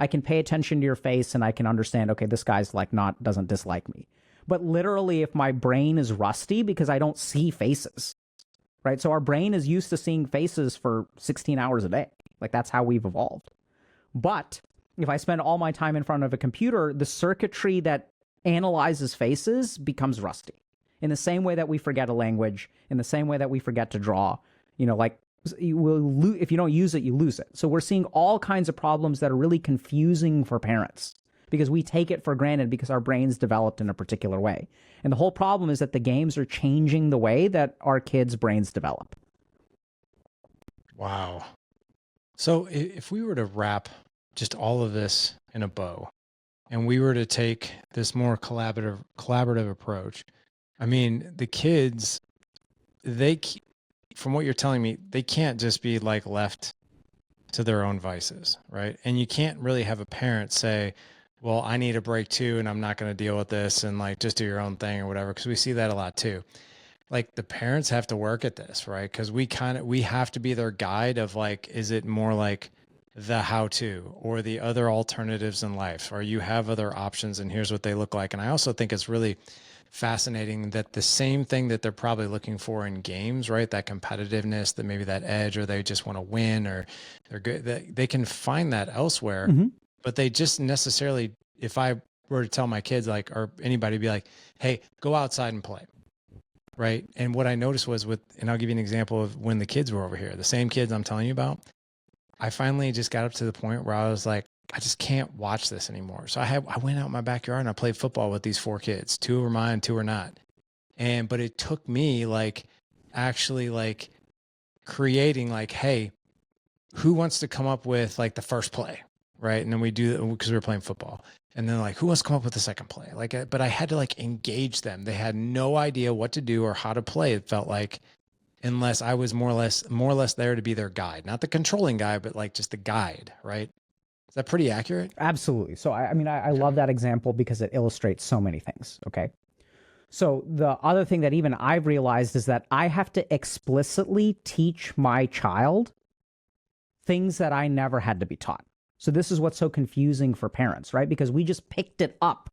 I can pay attention to your face and I can understand, okay, this guy's like doesn't dislike me. But literally, if my brain is rusty because I don't see faces, right? So our brain is used to seeing faces for 16 hours a day. Like that's how we've evolved. But if I spend all my time in front of a computer, the circuitry that analyzes faces becomes rusty. In the same way that we forget a language, in the same way that we forget to draw, you know, like you will if you don't use it, you lose it. So we're seeing all kinds of problems that are really confusing for parents because we take it for granted because our brains developed in a particular way. And the whole problem is that the games are changing the way that our kids' brains develop. Wow. So if we were to wrap just all of this in a bow and we were to take this more collaborative approach, I mean, the kids, from what you're telling me, they can't just be like left to their own vices, right? And you can't really have a parent say, well, I need a break too, and I'm not going to deal with this, and like just do your own thing or whatever. Because we see that a lot too. Like the parents have to work at this, right? Because we have to be their guide of like, is it more like the how to or the other alternatives in life, or you have other options and here's what they look like. And I also think it's really fascinating that the same thing that they're probably looking for in games, right? That competitiveness, that maybe that edge, or they just want to win, or they're good, that they can find that elsewhere, but they just necessarily, if I were to tell my kids, like, or anybody be like, hey, go outside and play. Right. And what I noticed was and I'll give you an example of when the kids were over here, the same kids I'm telling you about, I finally just got up to the point where I was like, I just can't watch this anymore. So I went out in my backyard and I played football with these 4 kids. 2 were mine, 2 were not. But it took me like actually like creating like, hey, who wants to come up with like the first play? Right. And then we do, because we were playing football. And then like, who wants to come up with the second play? Like, but I had to like engage them. They had no idea what to do or how to play. It felt like, unless I was more or less there to be their guide, not the controlling guy, but like just the guide. Right. Is that pretty accurate? Absolutely. So I mean, I love that example because it illustrates so many things. Okay. So the other thing that even I've realized is that I have to explicitly teach my child things that I never had to be taught. So this is what's so confusing for parents, right? Because we just picked it up.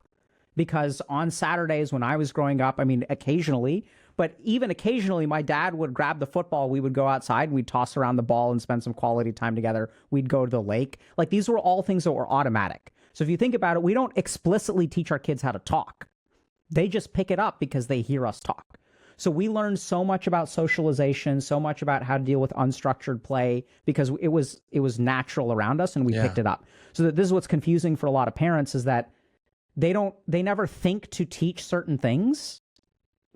Because on Saturdays when I was growing up, I mean, occasionally, but even occasionally, my dad would grab the football. We would go outside and we'd toss around the ball and spend some quality time together. We'd go to the lake. Like these were all things that were automatic. So if you think about it, we don't explicitly teach our kids how to talk. They just pick it up because they hear us talk. So we learned so much about socialization, so much about how to deal with unstructured play because it was natural around us and we picked it up. So that this is what's confusing for a lot of parents is that they never think to teach certain things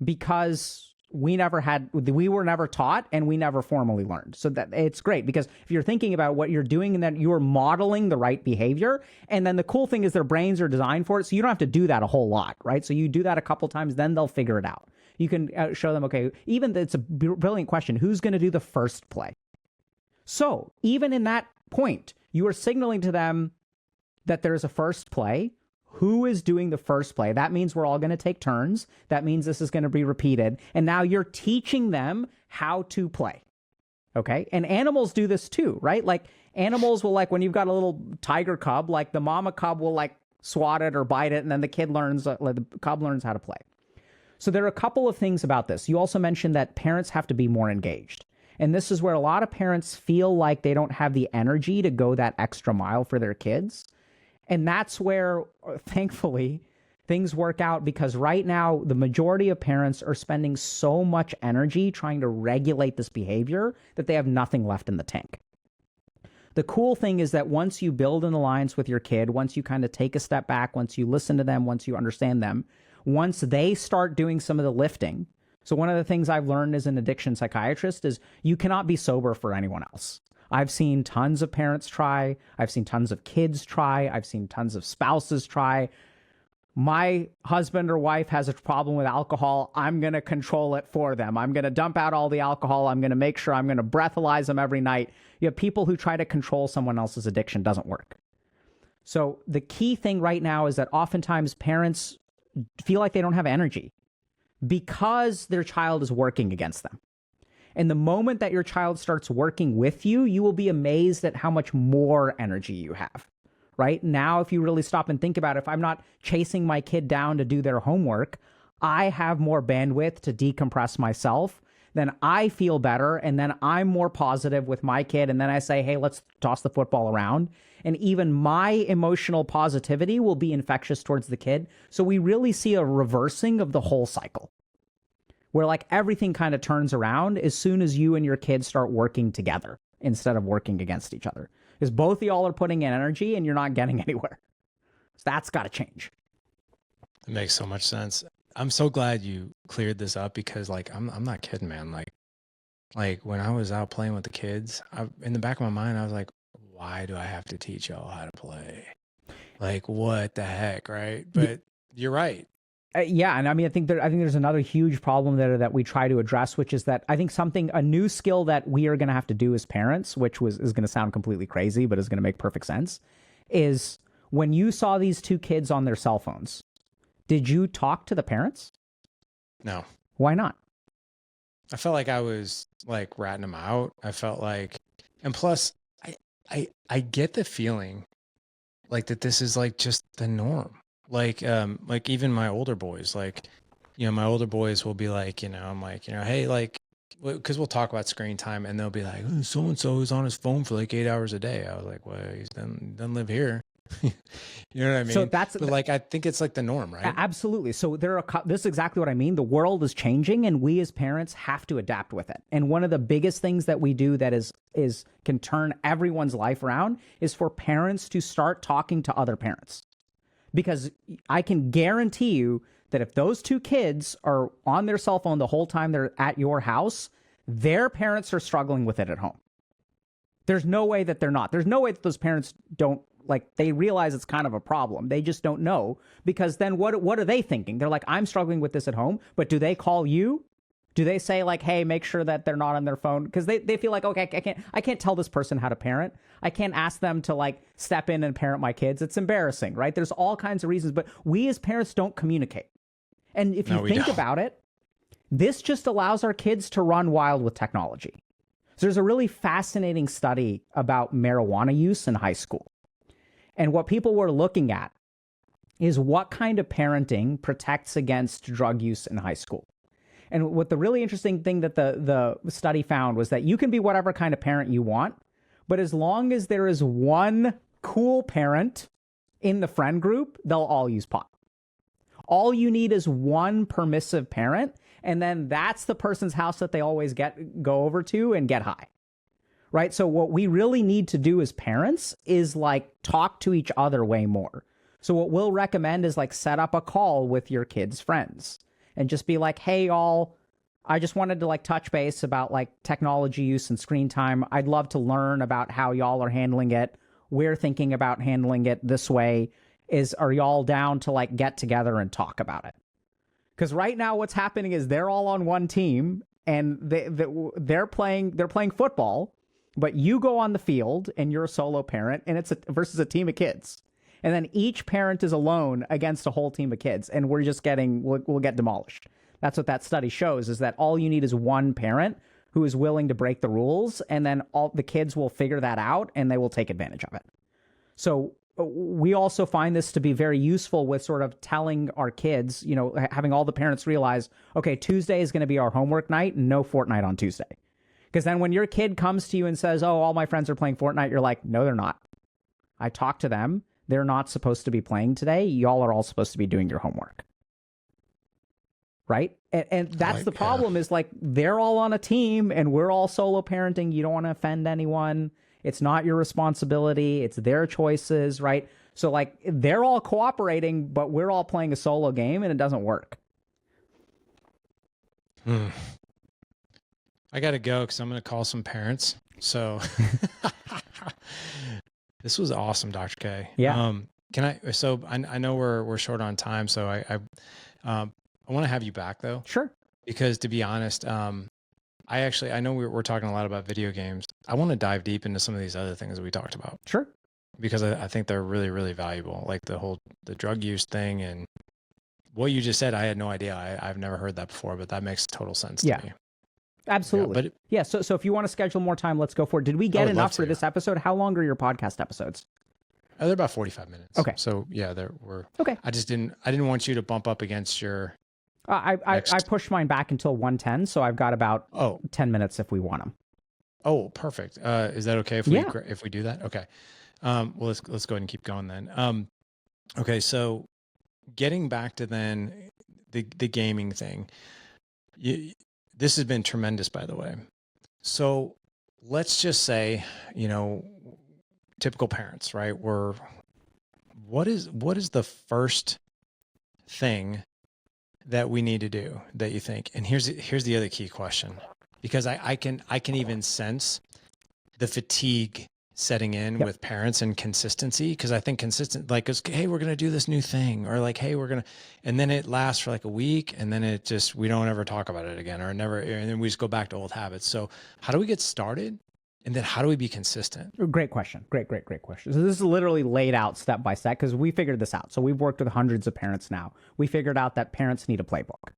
because we were never taught and we never formally learned. So that it's great because if you're thinking about what you're doing and then you're modeling the right behavior, and then the cool thing is their brains are designed for it. So you don't have to do that a whole lot, right? So you do that a couple times, then they'll figure it out. You can show them, okay, even it's a brilliant question. Who's going to do the first play? So even in that point, you are signaling to them that there's a first play. Who is doing the first play? That means we're all going to take turns. That means this is going to be repeated. And now you're teaching them how to play. Okay. And animals do this too, right? Like animals will, like when you've got a little tiger cub, like the mama cub will like swat it or bite it. And then the cub learns how to play. So there are a couple of things about this. You also mentioned that parents have to be more engaged. And this is where a lot of parents feel like they don't have the energy to go that extra mile for their kids. And that's where, thankfully, things work out because right now, the majority of parents are spending so much energy trying to regulate this behavior that they have nothing left in the tank. The cool thing is that once you build an alliance with your kid, once you kind of take a step back, once you listen to them, once you understand them, once they start doing some of the lifting. So one of the things I've learned as an addiction psychiatrist is you cannot be sober for anyone else. I've seen tons of parents try. I've seen tons of kids try. I've seen tons of spouses try. My husband or wife has a problem with alcohol. I'm going to control it for them. I'm going to dump out all the alcohol. I'm going to make sure I'm going to breathalyze them every night. You have people who try to control someone else's addiction. Doesn't work. So the key thing right now is that oftentimes parents feel like they don't have energy because their child is working against them. And the moment that your child starts working with you, you will be amazed at how much more energy you have. Right now, if you really stop and think about it, if I'm not chasing my kid down to do their homework, I have more bandwidth to decompress myself. Then I feel better. And then I'm more positive with my kid. And then I say, hey, let's toss the football around. And even my emotional positivity will be infectious towards the kid. So we really see a reversing of the whole cycle, where like everything kind of turns around as soon as you and your kids start working together instead of working against each other. Because both of y'all are putting in energy and you're not getting anywhere. So that's got to change. It makes so much sense. I'm so glad you cleared this up because like, I'm not kidding, man. Like when I was out playing with the kids, in the back of my mind, I was like, why do I have to teach y'all how to play? Like, what the heck, right? But you're right. Yeah, and I mean, I think there's another huge problem there that we try to address, which is that I think a new skill that we are going to have to do as parents, which is going to sound completely crazy, but is going to make perfect sense, is When you saw these two kids on their cell phones, did you talk to the parents? No. Why not? I felt like I was like ratting them out. I felt like, and plus I get the feeling like that this is like just the norm. Like even my older boys, like, my older boys will be like, I'm like, hey, like, because we'll talk about screen time and they'll be like, oh, so-and-so is on his phone for like 8 hours a day. I was like, well, he doesn't live here. You know what I mean? So but like, I think it's like the norm, right? Absolutely. So this is exactly what I mean. The world is changing and we as parents have to adapt with it. And one of the biggest things that we do that is can turn everyone's life around is for parents to start talking to other parents. Because I can guarantee you that if those two kids are on their cell phone the whole time they're at your house, their parents are struggling with it at home. There's no way that they're not. There's no way that those parents don't, like, they realize it's kind of a problem. They just don't know, because then what are they thinking? They're like, I'm struggling with this at home, but do they call you? Do they say like, hey, make sure that they're not on their phone? Because they feel like, okay, I can't tell this person how to parent. I can't ask them to like step in and parent my kids. It's embarrassing, right? There's all kinds of reasons, but we as parents don't communicate. And if you think about it, this just allows our kids to run wild with technology. So there's a really fascinating study about marijuana use in high school. And what people were looking at is what kind of parenting protects against drug use in high school. And what the really interesting thing that the study found was that you can be whatever kind of parent you want, but as long as there is one cool parent in the friend group, they'll all use pot. All you need is one permissive parent, and then that's the person's house that they always go over to and get high. Right? So what we really need to do as parents is like talk to each other way more. So what we'll recommend is like set up a call with your kids' friends and just be like, hey, y'all, I just wanted to like touch base about like technology use and screen time. I'd love to learn about how y'all are handling it. We're thinking about handling it this way. Are y'all down to like get together and talk about it? Because right now what's happening is they're all on one team and they're playing football, but you go on the field and you're a solo parent and it's versus a team of kids. And then each parent is alone against a whole team of kids, and we'll get demolished. That's what that study shows, is that all you need is one parent who is willing to break the rules, and then all the kids will figure that out and they will take advantage of it. So we also find this to be very useful with sort of telling our kids, having all the parents realize, okay, Tuesday is going to be our homework night and no Fortnite on Tuesday. Because then when your kid comes to you and says, oh, all my friends are playing Fortnite, you're like, no, they're not. I talked to them. They're not supposed to be playing today. Y'all are all supposed to be doing your homework. Right? And that's the problem is like they're all on a team and we're all solo parenting. You don't want to offend anyone. It's not your responsibility. It's their choices, right? So like they're all cooperating, but we're all playing a solo game and it doesn't work. I got to go because I'm going to call some parents. So this was awesome, Dr. K. Yeah. So I know we're short on time. So I want to have you back though. Sure. Because to be honest, I know we're talking a lot about video games. I want to dive deep into some of these other things that we talked about. Sure. Because I think they're really, really valuable. Like the drug use thing and what you just said, I had no idea. I've never heard that before, but that makes total sense to me. Absolutely. So if you want to schedule more time, let's go for it. Did we get enough for this episode? How long are your podcast episodes? They're about 45 minutes. Okay. So yeah, we're okay. I didn't want you to bump up against your. I pushed mine back until 1:10, so I've got about 10 minutes if we want them. Oh, perfect. Is that okay if we do that? Okay. Well, let's go ahead and keep going then. Okay. So getting back to then the gaming thing. This has been tremendous, by the way. So let's just say, typical parents, right? What is the first thing that we need to do that you think? And here's the other key question, because I can even sense the fatigue setting in with parents and consistency. Cause I think consistent, like, hey, we're going to do this new thing, or like, hey, and then it lasts for like a week and then we don't ever talk about it again and then we just go back to old habits. So how do we get started? And then how do we be consistent? Great question. Great question. So this is literally laid out step by step because we figured this out. So we've worked with hundreds of parents now. We figured out that parents need a playbook.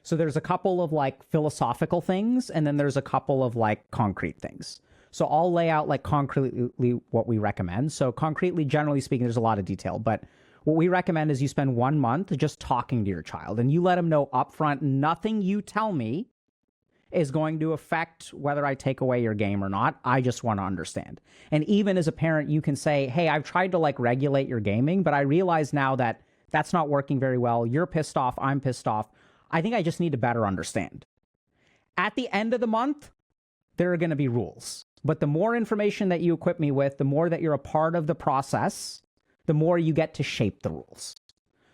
So there's a couple of like philosophical things, and then there's a couple of like concrete things. So I'll lay out like concretely what we recommend. So concretely, generally speaking, there's a lot of detail, but what we recommend is you spend 1 month just talking to your child and you let them know upfront, nothing you tell me is going to affect whether I take away your game or not. I just want to understand. And even as a parent, you can say, hey, I've tried to like regulate your gaming, but I realize now that that's not working very well. You're pissed off. I'm pissed off. I think I just need to better understand. At the end of the month, there are going to be rules. But the more information that you equip me with, the more that you're a part of the process, the more you get to shape the rules.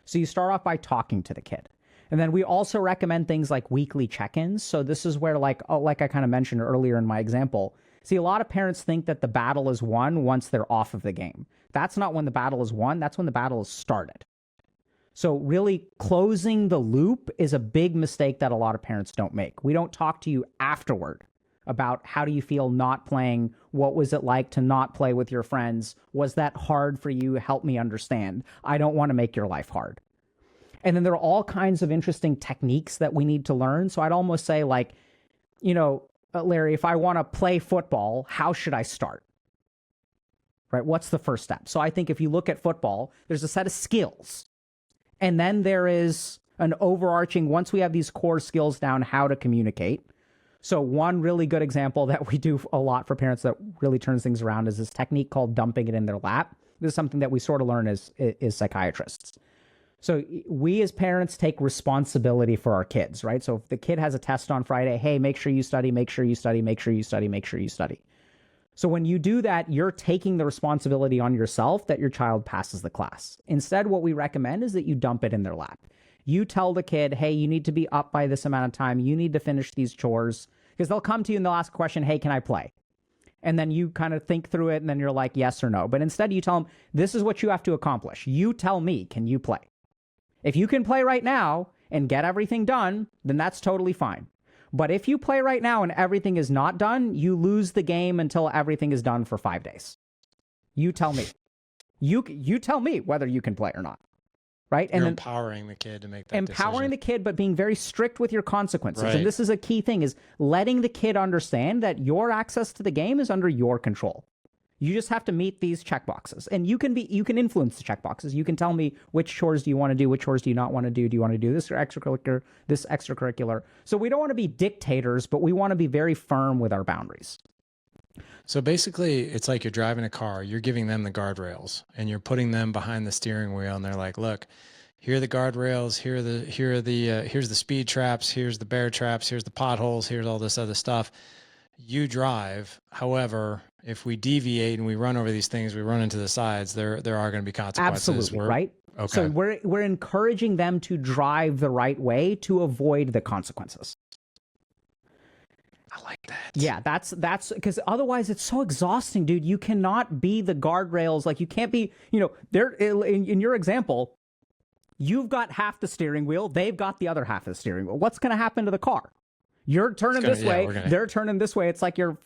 So you start off by talking to the kid. And then we also recommend things like weekly check-ins. So this is where, like I kind of mentioned earlier in my example, see, a lot of parents think that the battle is won once they're off of the game. That's not when the battle is won. That's when the battle is started. So really closing the loop is a big mistake that a lot of parents don't make. We don't talk to you afterward about how do you feel not playing? What was it like to not play with your friends? Was that hard for you? Help me understand. I don't want to make your life hard. And then there are all kinds of interesting techniques that we need to learn. So I'd almost say like, Larry, if I want to play football, how should I start? Right? What's the first step? So I think if you look at football, there's a set of skills. And then there is an overarching, once we have these core skills down, how to communicate. So one really good example that we do a lot for parents that really turns things around is this technique called dumping it in their lap. This is something that we sort of learn as psychiatrists. So we as parents take responsibility for our kids, right? So if the kid has a test on Friday, hey, make sure you study, make sure you study, make sure you study, make sure you study. So when you do that, you're taking the responsibility on yourself that your child passes the class. Instead, what we recommend is that you dump it in their lap. You tell the kid, hey, you need to be up by this amount of time. You need to finish these chores. Because they'll come to you and they'll ask a question, hey, can I play? And then you kind of think through it and then you're like, yes or no. But instead you tell them, this is what you have to accomplish. You tell me, can you play? If you can play right now and get everything done, then that's totally fine. But if you play right now and everything is not done, you lose the game until everything is done for 5 days. You tell me. You tell me whether you can play or not. Right? You're empowering the kid to make that empowering decision. the kid, but being very strict with your consequences. Right. And this is a key thing, is letting the kid understand that your access to the game is under your control. You just have to meet these checkboxes, and you can influence the checkboxes. You can tell me which chores do you want to do, which chores do you not want to do. Do you want to do this or extracurricular? So we don't want to be dictators, but we want to be very firm with our boundaries. So basically, it's like you're driving a car, you're giving them the guardrails, and you're putting them behind the steering wheel, and they're like, look, here are the guardrails, here's the speed traps, here's the bear traps, here's the potholes, here's all this other stuff. You drive. However, if we deviate and we run over these things, we run into the sides, there are going to be consequences. Absolutely, right? Okay. So we're encouraging them to drive the right way to avoid the consequences. I like that. Yeah, that's because otherwise it's so exhausting, dude. You cannot be the guardrails. Like you can't be, there in your example, you've got half the steering wheel, they've got the other half of the steering wheel. What's going to happen to the car? You're turning this way, they're turning this way. It's like your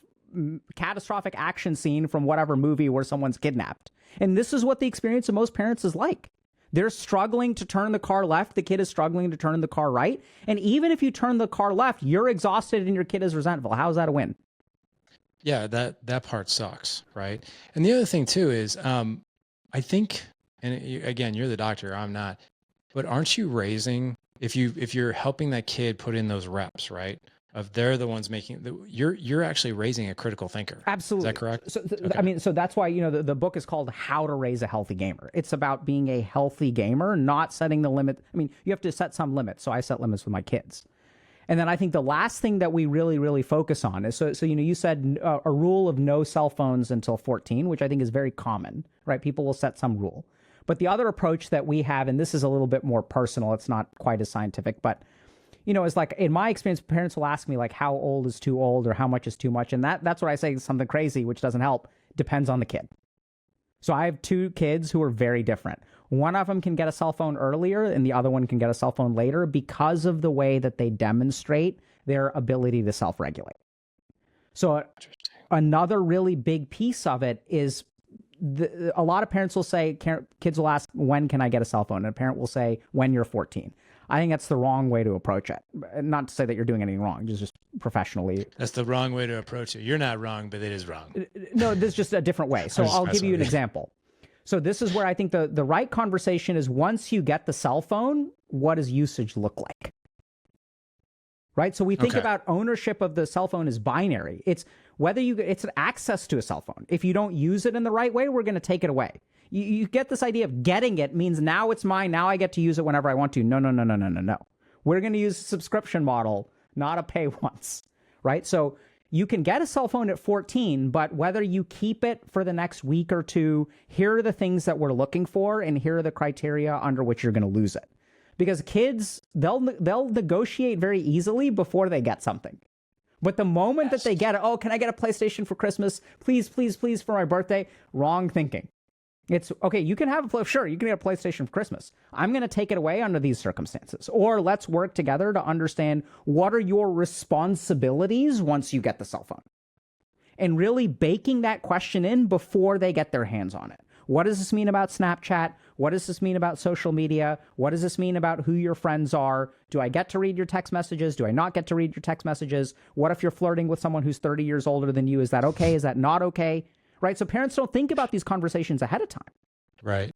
catastrophic action scene from whatever movie where someone's kidnapped. And this is what the experience of most parents is like. They're struggling to turn the car left. The kid is struggling to turn the car right. And even if you turn the car left, you're exhausted and your kid is resentful. How's that a win? Yeah, that part sucks, right? And the other thing too is, I think, and again, you're the doctor, I'm not, but aren't you raising, if you're helping that kid put in those reps, right? Of they're the ones making you're actually raising a critical thinker. Absolutely. Is that correct? So okay. So that's why the book is called How to Raise a Healthy Gamer. It's about being a healthy gamer, not setting the limit. I mean, you have to set some limits. So I set limits with my kids. And then I think the last thing that we really focus on is you said a rule of no cell phones until 14, which I think is very common, right? People will set some rule. But the other approach that we have, and this is a little bit more personal, it's not quite as scientific, but it's like in my experience, parents will ask me like how old is too old or how much is too much. And that's what I say is something crazy, which doesn't help. Depends on the kid. So I have 2 kids who are very different. One of them can get a cell phone earlier and the other one can get a cell phone later because of the way that they demonstrate their ability to self-regulate. So another really big piece of it is a lot of parents will say, kids will ask, when can I get a cell phone? And a parent will say, when you're 14. I think that's the wrong way to approach it. Not to say that you're doing anything wrong, just professionally. That's the wrong way to approach it. You're not wrong, but it is wrong. No, this is just a different way. So I'll give you an example. So this is where I think the right conversation is, once you get the cell phone, what does usage look like? Right? So we think about ownership of the cell phone as binary. It's whether it's an access to a cell phone. If you don't use it in the right way, we're going to take it away. You get this idea of getting it means now it's mine. Now I get to use it whenever I want to. No. We're going to use a subscription model, not a pay once, right? So you can get a cell phone at 14, but whether you keep it for the next week or two, here are the things that we're looking for, and here are the criteria under which you're going to lose it. Because kids, they'll negotiate very easily before they get something. But the moment that they get it, oh, can I get a PlayStation for Christmas? Please, please, please, for my birthday. Wrong thinking. It's, okay, you can have sure, you can get a PlayStation for Christmas. I'm going to take it away under these circumstances. Or let's work together to understand what are your responsibilities once you get the cell phone. And really baking that question in before they get their hands on it. What does this mean about Snapchat? What does this mean about social media? What does this mean about who your friends are? Do I get to read your text messages? Do I not get to read your text messages? What if you're flirting with someone who's 30 years older than you? Is that okay? Is that not okay? Right? So parents don't think about these conversations ahead of time. Right.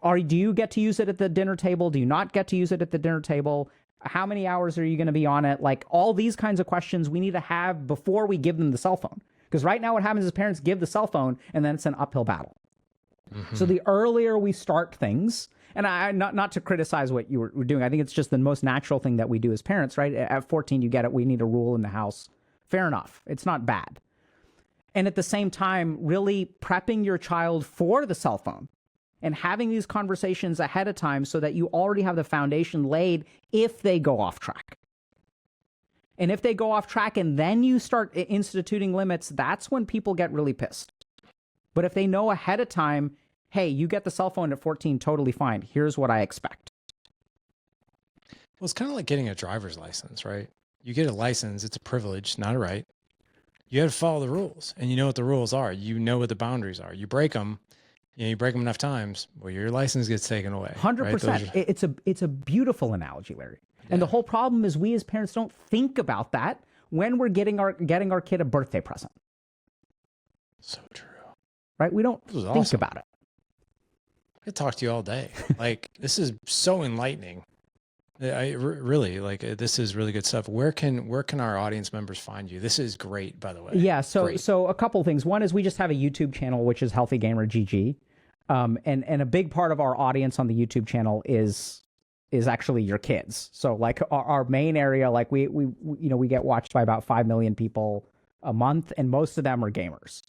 Do you get to use it at the dinner table? Do you not get to use it at the dinner table? How many hours are you going to be on it? Like, all these kinds of questions we need to have before we give them the cell phone. Because right now what happens is parents give the cell phone and then it's an uphill battle. Mm-hmm. So the earlier we start things, and I not to criticize what you were doing, I think it's just the most natural thing that we do as parents, right? At 14, you get it. We need a rule in the house. Fair enough. It's not bad. And at the same time, really prepping your child for the cell phone and having these conversations ahead of time so that you already have the foundation laid if they go off track. And if they go off track and then you start instituting limits, that's when people get really pissed. But if they know ahead of time, hey, you get the cell phone at 14, totally fine. Here's what I expect. Well, it's kind of like getting a driver's license, right? You get a license, it's a privilege, not a right. You have to follow the rules, and you know what the rules are. You know what the boundaries are. You break them, you break them enough times, well, your license gets taken away. 100%. Right? It's a beautiful analogy, Larry. Yeah. And the whole problem is we as parents don't think about that when we're getting our kid a birthday present. So true. Right? We don't think about it. I could talk to you all day. Like, this is so enlightening. Really, like, this is really good stuff. Where can our audience members find you? This is great, by the way. Yeah. So a couple of things. One is we just have a YouTube channel, which is Healthy Gamer GG. And a big part of our audience on the YouTube channel is actually your kids. So like our main area, like we get watched by about 5 million people a month, and most of them are gamers.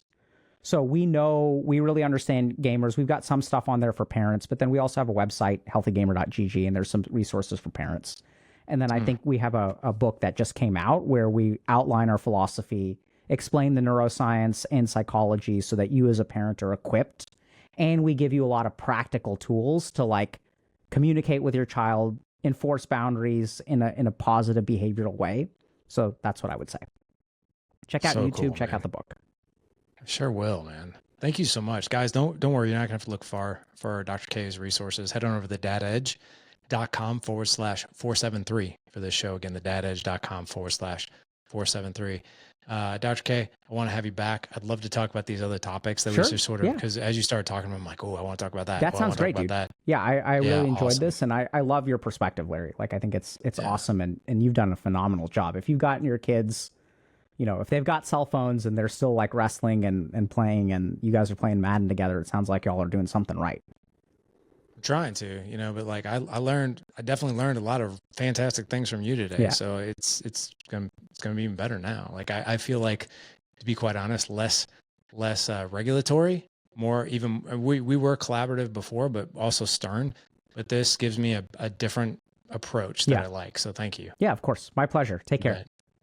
So we really understand gamers. We've got some stuff on there for parents, but then we also have a website, healthygamer.gg, and there's some resources for parents. And then I think we have a book that just came out where we outline our philosophy, explain the neuroscience and psychology so that you as a parent are equipped. And we give you a lot of practical tools to like communicate with your child, enforce boundaries in a positive behavioral way. So that's what I would say. Check out YouTube, cool, check out the book. Sure will, man. Thank you so much. Guys, don't worry. You're not going to have to look far for Dr. K's resources. Head on over to thedadedge.com/473 for this show. Again, thedadedge.com/473. Dr. K, I want to have you back. I'd love to talk about these other topics that we just sort of, because as you started talking, I'm like, oh, I want to talk about that. That sounds great, dude. Yeah, I really enjoyed this, and I love your perspective, Larry. Like, I think it's awesome, and you've done a phenomenal job. If you've gotten your kids, if they've got cell phones and they're still like wrestling and playing, and you guys are playing Madden together, it sounds like y'all are doing something right. I'm trying to, but like I definitely learned a lot of fantastic things from you today. Yeah. So it's gonna be even better now. Like I feel like, to be quite honest, less regulatory, more even. We were collaborative before, but also stern. But this gives me a different approach that I like. So thank you. Yeah, of course. My pleasure. Take care.